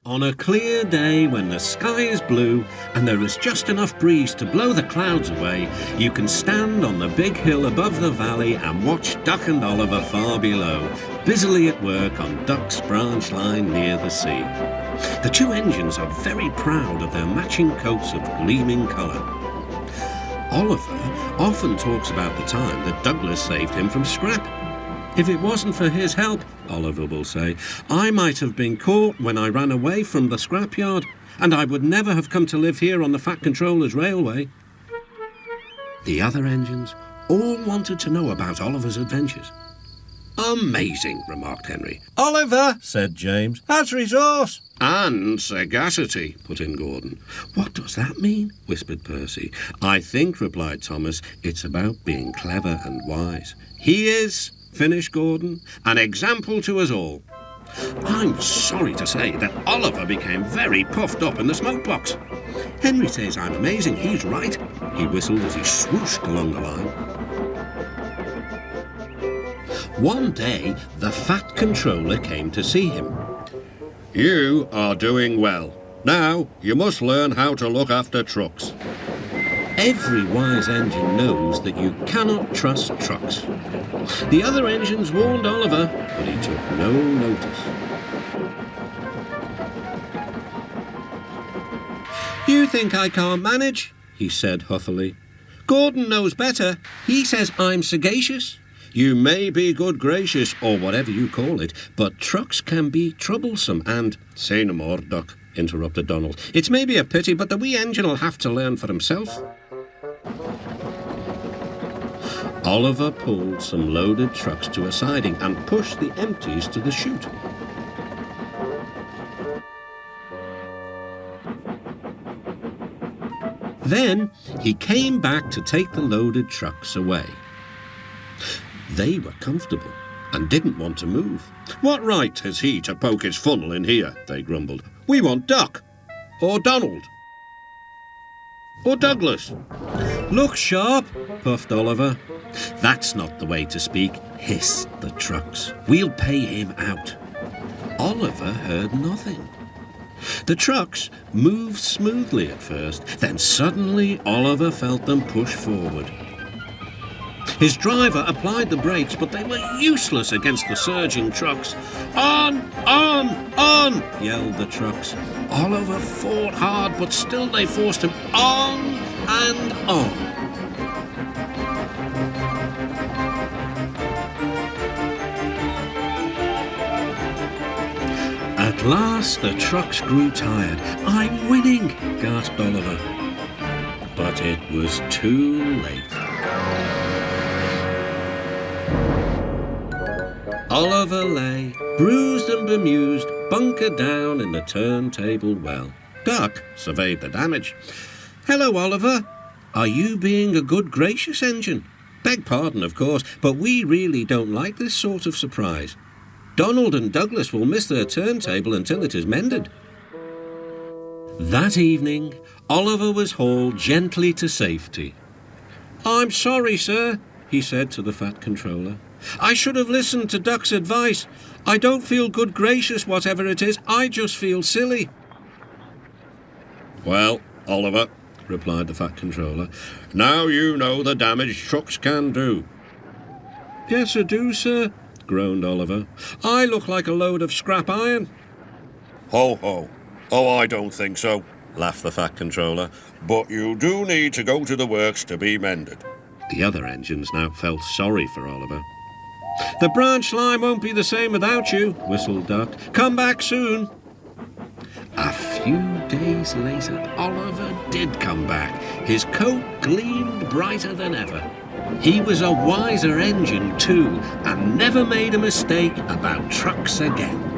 On a clear day when the sky is blue and there is just enough breeze to blow the clouds away, you can stand on the big hill above the valley and watch Duck and Oliver far below, busily at work on Duck's branch line near the sea. The two engines are very proud of their matching coats of gleaming colour. Oliver often talks about the time that Douglas saved him from scrap. "If it wasn't for his help," Oliver will say, "I might have been caught when I ran away from the scrapyard, and I would never have come to live here on the Fat Controller's railway." The other engines all wanted to know about Oliver's adventures. "Amazing," remarked Henry. "Oliver," said James, "has resource." "And sagacity," put in Gordon. "What does that mean?" whispered Percy. "I think," replied Thomas, "it's about being clever and wise." "He is," finished Gordon, "an example to us all." I'm sorry to say that Oliver became very puffed up in the smoke box. "Henry says I'm amazing, he's right," he whistled as he swooshed along the line. One day, the Fat Controller came to see him. "You are doing well. Now, you must learn how to look after trucks." Every wise engine knows that you cannot trust trucks. The other engines warned Oliver, but he took no notice. "You think I can't manage?" he said huffily. "Gordon knows better. He says I'm sagacious." "You may be good gracious, or whatever you call it, but trucks can be troublesome and—" "Say no more, Duck," interrupted Donald. "It's maybe a pity, but the wee engine'll have to learn for himself." Oliver pulled some loaded trucks to a siding and pushed the empties to the chute. Then he came back to take the loaded trucks away. They were comfortable and didn't want to move. "What right has he to poke his funnel in here?" they grumbled. "We want Duck, or Donald, or Douglas." "Look sharp," puffed Oliver. "That's not the way to speak," hissed the trucks. "We'll pay him out." Oliver heard nothing. The trucks moved smoothly at first, then suddenly Oliver felt them push forward. His driver applied the brakes, but they were useless against the surging trucks. "On, on!" yelled the trucks. Oliver fought hard, but still they forced him on and on. At last the trucks grew tired. "I'm winning," gasped Oliver. But it was too late. Oliver lay, bruised and bemused, bunkered down in the turntable well. Duck surveyed the damage. "Hello, Oliver. Are you being a good gracious engine? Beg pardon, of course, but we really don't like this sort of surprise. Donald and Douglas will miss their turntable until it is mended." That evening, Oliver was hauled gently to safety. "I'm sorry, sir," he said to the Fat Controller. "I should have listened to Duck's advice. I don't feel good gracious, whatever it is. I just feel silly." "Well, Oliver," replied the Fat Controller, "now you know the damage trucks can do." "Yes, I do, sir," groaned Oliver. "I look like a load of scrap iron." "Ho, ho. Oh, I don't think so," laughed the Fat Controller. "But you do need to go to the works to be mended." The other engines now felt sorry for Oliver. "The branch line won't be the same without you," whistled Duck. "Come back soon." A few days later, Oliver did come back. His coat gleamed brighter than ever. He was a wiser engine too, and never made a mistake about trucks again.